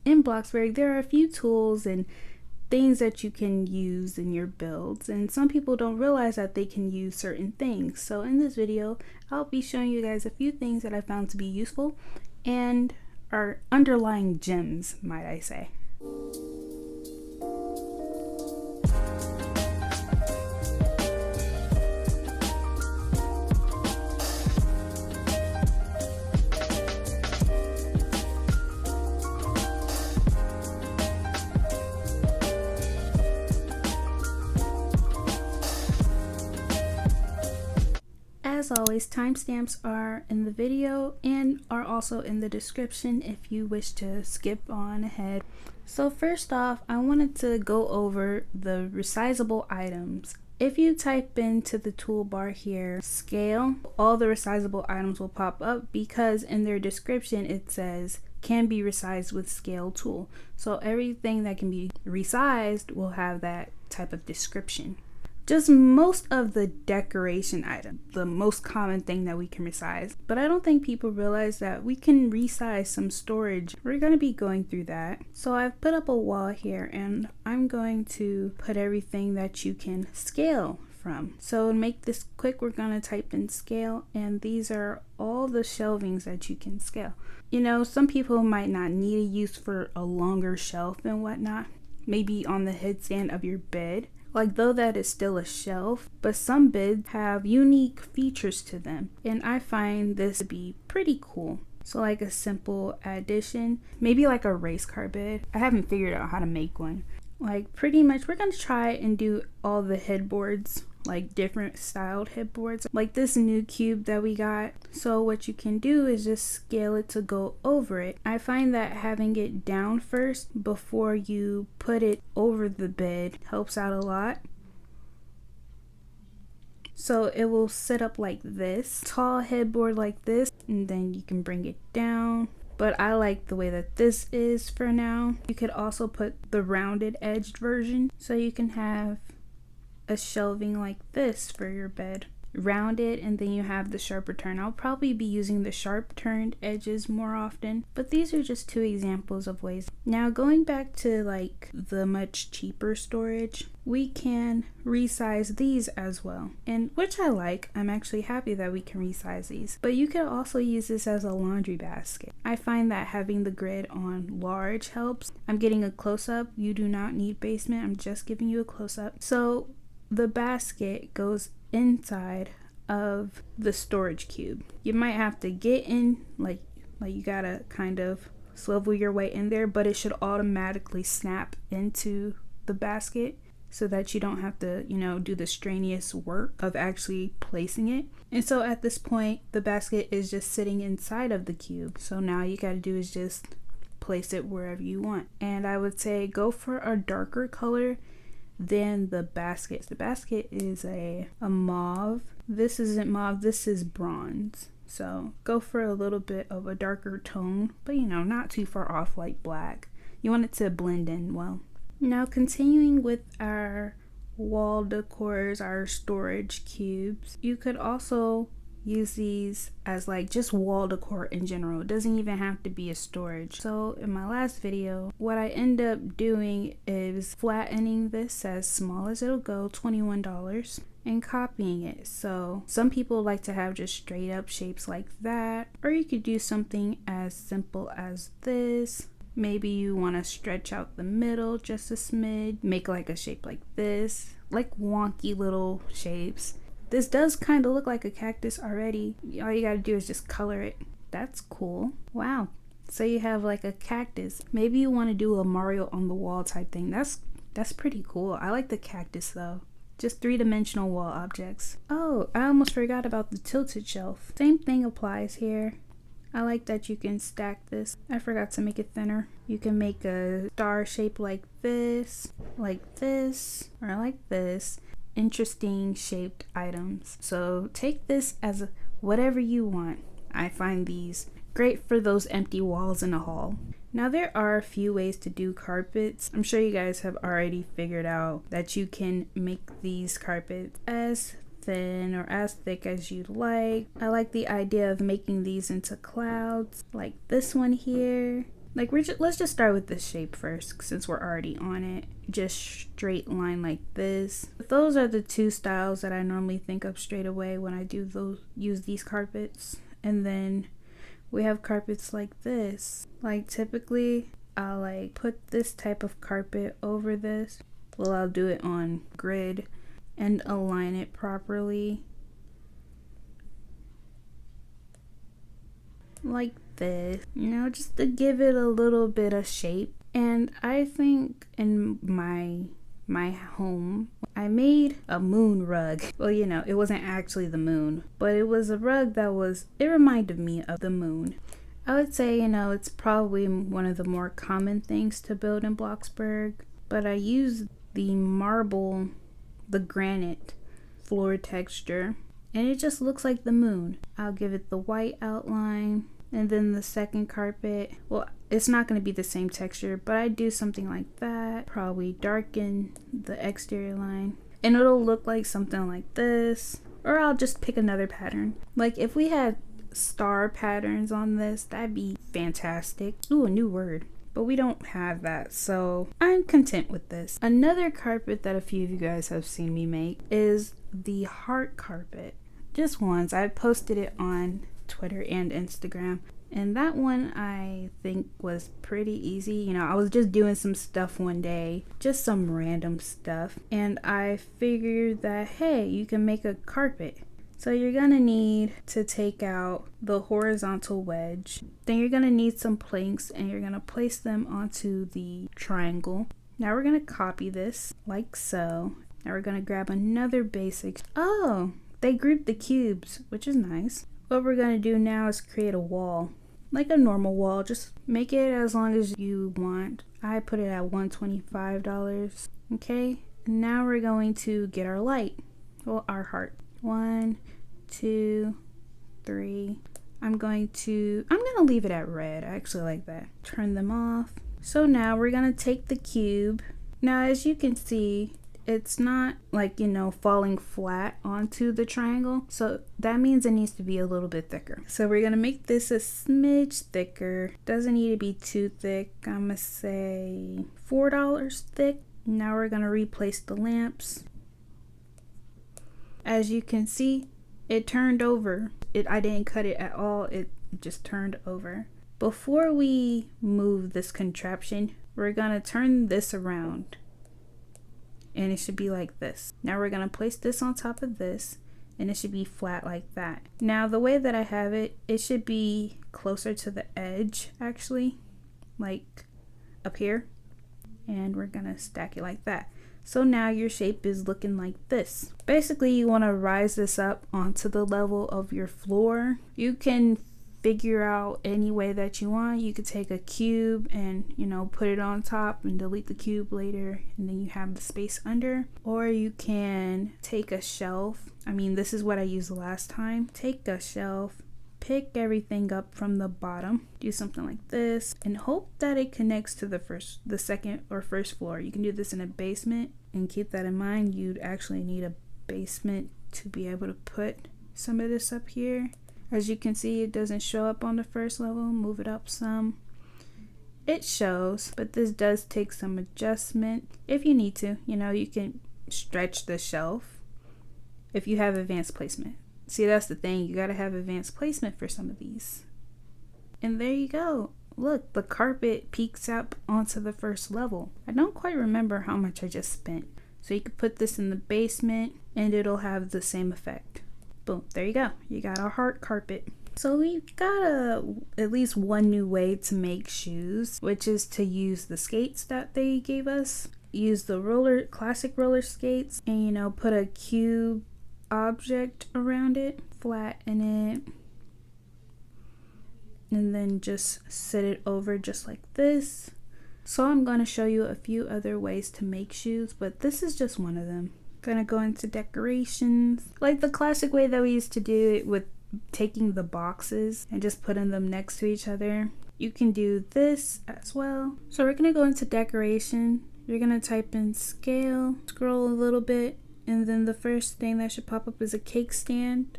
In Bloxburg, there are a few tools and things that you can use in your builds, and some people don't realize that they can use certain things. So in this video, I'll be showing you guys a few things that I found to be useful and are underlying gems, might I say. As always, timestamps are in the video and are also in the description if you wish to skip on ahead. So first off, I wanted to go over the resizable items. If you type into the toolbar here, scale, all the resizable items will pop up because in their description it says can be resized with scale tool. So everything that can be resized will have that type of description. Just most of the decoration items, the most common thing that we can resize. But I don't think people realize that we can resize some storage. We're going to be going through that. So I've put up a wall here and I'm going to put everything that you can scale from. So to make this quick, we're going to type in scale, and these are all the shelvings that you can scale. You know, some people might not need a use for a longer shelf and whatnot, maybe on the headstand of your bed. Like, though that is still a shelf, but some beds have unique features to them, and I find this to be pretty cool. So like a simple addition, maybe like a race car bed. I haven't figured out how to make one. Like, pretty much we're gonna try and do all the headboards, like different styled headboards, like this new cube that we got. So what you can do is just scale it to go over it. I find that having it down first before you put it over the bed helps out a lot. So it will sit up like this, tall headboard like this, and then you can bring it down. But I like the way that this is for now. You could also put the rounded edged version, so you can have a shelving like this for your bed, rounded, and then you have the sharper turn. I'll probably be using the sharp turned edges more often, but these are just two examples of ways. Now going back to like the much cheaper storage, we can resize these as well, and which I like. I'm actually happy that we can resize these, but you could also use this as a laundry basket. I find that having the grid on large helps. I'm getting a close-up. You do not need basement. I'm just giving you a close-up. So the basket goes inside of the storage cube. You might have to get in, like you gotta kind of swivel your way in there, but it should automatically snap into the basket so that you don't have to, you know, do the strenuous work of actually placing it. And so at this point, the basket is just sitting inside of the cube. So now you gotta do is just place it wherever you want. And I would say go for a darker color than the basket. The basket is a mauve. This isn't mauve, this is bronze. So go for a little bit of a darker tone, but you know, not too far off like black. You want it to blend in well. Now continuing with our wall decors, our storage cubes, you could also use these as like just wall decor in general. It doesn't even have to be a storage. So in my last video, what I end up doing is flattening this as small as it'll go, $21, and copying it. So some people like to have just straight up shapes like that, or you could do something as simple as this. Maybe you want to stretch out the middle just a smidge, make like a shape like this, like wonky little shapes. This does kind of look like a cactus already. All you gotta do is just color it. That's cool. Wow. So you have like a cactus. Maybe you want to do a Mario on the wall type thing. That's pretty cool. I like the cactus though. Just three-dimensional wall objects. Oh, I almost forgot about the tilted shelf. Same thing applies here. I like that you can stack this. I forgot to make it thinner. You can make a star shape like this, or like this. Interesting shaped items. So take this as whatever you want. I find these great for those empty walls in a hall. Now there are a few ways to do carpets. I'm sure you guys have already figured out that you can make these carpets as thin or as thick as you'd like. I like the idea of making these into clouds like this one here. Like let's just start with this shape first since we're already on it. Just straight line like this. Those are the two styles that I normally think of straight away when I use these carpets. And then we have carpets like this. Like typically I'll like put this type of carpet over this. Well, I'll do it on grid and align it properly. Like this, you know, just to give it a little bit of shape. And I think in my home I made a moon rug. Well, you know, it wasn't actually the moon, but it was a rug that it reminded me of the moon. I would say, you know, it's probably one of the more common things to build in Bloxburg, but I used the marble, the granite floor texture, and it just looks like the moon. I'll give it the white outline, and then the second carpet, well, it's not going to be the same texture, but I do something like that. Probably darken the exterior line, and it'll look like something like this. Or I'll just pick another pattern. Like if we had star patterns on this, that'd be fantastic. Ooh, a new word. But we don't have that, so I'm content with this. Another carpet that a few of you guys have seen me make is the heart carpet. Just once. I posted it on Twitter and Instagram, and that one I think was pretty easy. You know, I was just doing some stuff one day, just some random stuff, and I figured that, hey, you can make a carpet. So you're gonna need to take out the horizontal wedge. Then you're gonna need some planks, and you're gonna place them onto the triangle. Now we're gonna copy this like so. Now we're gonna grab another basic. Oh, they grouped the cubes, which is nice. What we're gonna do now is create a wall, like a normal wall. Just make it as long as you want. I put it at $125. Okay, now we're going to get our light, well, our heart. 1, 2, 3. I'm gonna leave it at red. I actually like that. Turn them off. So now we're gonna take the cube. Now as you can see, it's not like, you know, falling flat onto the triangle. So that means it needs to be a little bit thicker. So we're gonna make this a smidge thicker. Doesn't need to be too thick. I'm gonna say $4 thick. Now we're gonna replace the lamps. As you can see, it turned over. I didn't cut it at all. It just turned over. Before we move this contraption, we're gonna turn this around, and it should be like this. Now we're gonna place this on top of this, and it should be flat like that. Now the way that I have it, it should be closer to the edge, actually, like up here, and we're gonna stack it like that. So now your shape is looking like this. Basically, you want to rise this up onto the level of your floor. You can figure out any way that you want. You could take a cube and, you know, put it on top and delete the cube later, and then you have the space under. Or you can take a shelf. I mean, this is what I used last time. Take a shelf, pick everything up from the bottom, do something like this, and hope that it connects to the second or first floor. You can do this in a basement, and keep that in mind. You'd actually need a basement to be able to put some of this up here. As you can see, it doesn't show up on the first level. Move it up some. It shows, but this does take some adjustment if you need to. You know, you can stretch the shelf if you have advanced placement. See, that's the thing. You gotta have advanced placement for some of these. And there you go. Look, the carpet peeks up onto the first level. I don't quite remember how much I just spent. So you could put this in the basement and it'll have the same effect. Boom, there you go. You got a heart carpet. So we've got at least one new way to make shoes, which is to use the skates that they gave us. Use the classic roller skates, and, you know, put a cube object around it, flatten it, and then just sit it over just like this. So I'm going to show you a few other ways to make shoes, but this is just one of them. Gonna go into decorations, like the classic way that we used to do it with taking the boxes and just putting them next to each other. You can do this as well. So we're gonna go into decoration. You're gonna type in scale, scroll a little bit, and then the first thing that should pop up is a cake stand.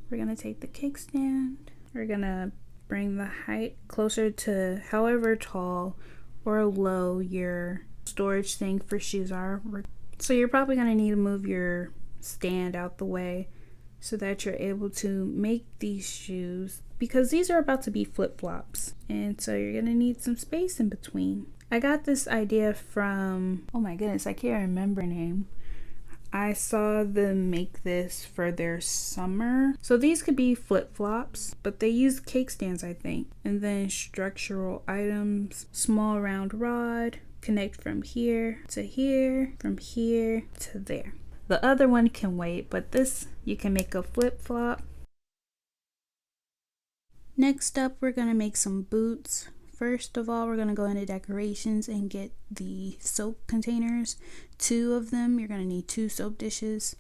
We're gonna take the cake stand. We're gonna bring the height closer to however tall or low your storage thing for shoes are. So you're probably going to need to move your stand out the way so that you're able to make these shoes, because these are about to be flip-flops, and so you're going to need some space in between. I got this idea from, oh my goodness, I can't remember her name. I saw them make this for their summer. So these could be flip-flops, but they use cake stands, I think. And then structural items, small round rod, connect from here to here, from here to there. The other one can wait, but this you can make a flip-flop. Next up, we're gonna make some boots. First of all, we're going to go into decorations and get the soap containers. 2 of them. You're going to need 2 soap dishes.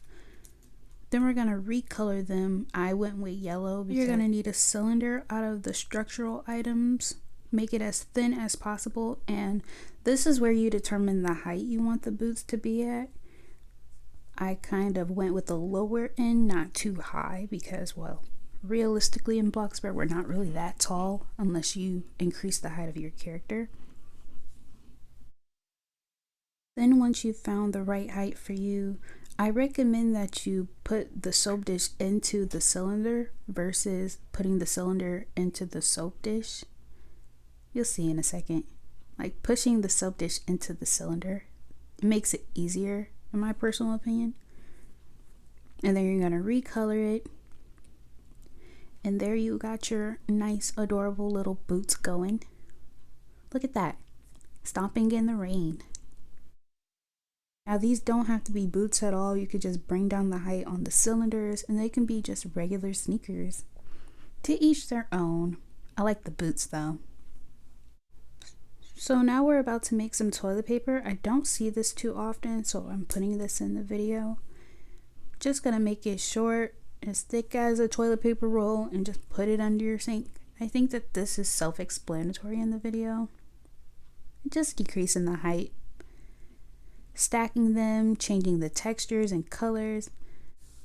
Then we're going to recolor them. I went with yellow because you're going to need a cylinder out of the structural items. Make it as thin as possible, and this is where you determine the height you want the boots to be at. I kind of went with the lower end, not too high, because, well, realistically in Bloxburg, we're not really that tall unless you increase the height of your character. Then once you've found the right height for you, I recommend that you put the soap dish into the cylinder versus putting the cylinder into the soap dish. You'll see in a second. Like, pushing the soap dish into the cylinder, it makes it easier in my personal opinion. And then you're going to recolor it. And there you got your nice, adorable little boots going. Look at that. Stomping in the rain. Now these don't have to be boots at all. You could just bring down the height on the cylinders and they can be just regular sneakers. To each their own. I like the boots though. So now we're about to make some toilet paper. I don't see this too often, so I'm putting this in the video. Just gonna make it short, as thick as a toilet paper roll, and just put it under your sink. I think that this is self-explanatory in the video. Just decreasing the height, stacking them, changing the textures and colors.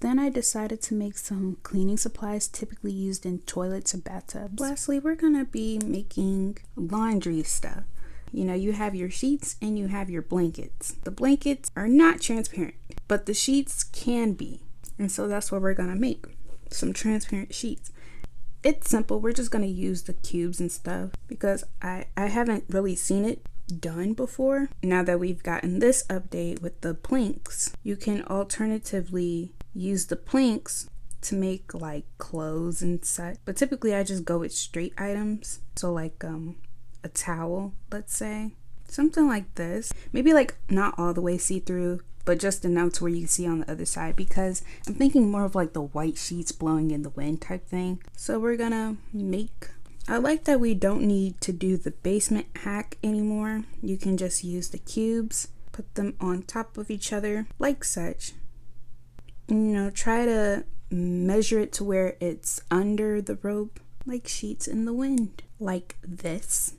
Then I decided to make some cleaning supplies typically used in toilets or bathtubs. Lastly, we're gonna be making laundry stuff. You know, you have your sheets and you have your blankets. The blankets are not transparent, but the sheets can be. And so that's what we're gonna make, some transparent sheets. It's simple. We're just gonna use the cubes and stuff because I haven't really seen it done before. Now that we've gotten this update with the planks, you can alternatively use the planks to make like clothes and such. But typically I just go with straight items. So like a towel, let's say. Something like this. Maybe like not all the way see-through, but just enough to where you can see on the other side, because I'm thinking more of like the white sheets blowing in the wind type thing. So we're gonna make, I like that we don't need to do the basement hack anymore. You can just use the cubes, put them on top of each other like such. You know, try to measure it to where it's under the rope, like sheets in the wind, like this.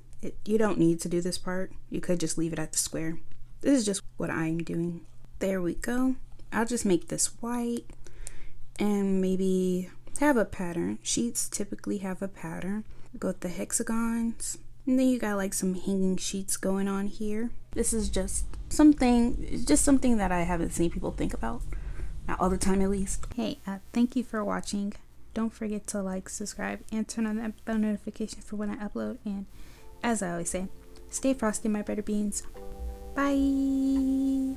You don't need to do this part. You could just leave it at the square. This is just what I'm doing. There we go. I'll just make this white and maybe have a pattern. Sheets typically have a pattern. Go with the hexagons. And then you got like some hanging sheets going on here. This is just something that I haven't seen people think about. Not all the time at least. Hey, thank you for watching. Don't forget to like, subscribe, and turn on the bell notification for when I upload. And as I always say, stay frosty, my butter beans. Bye.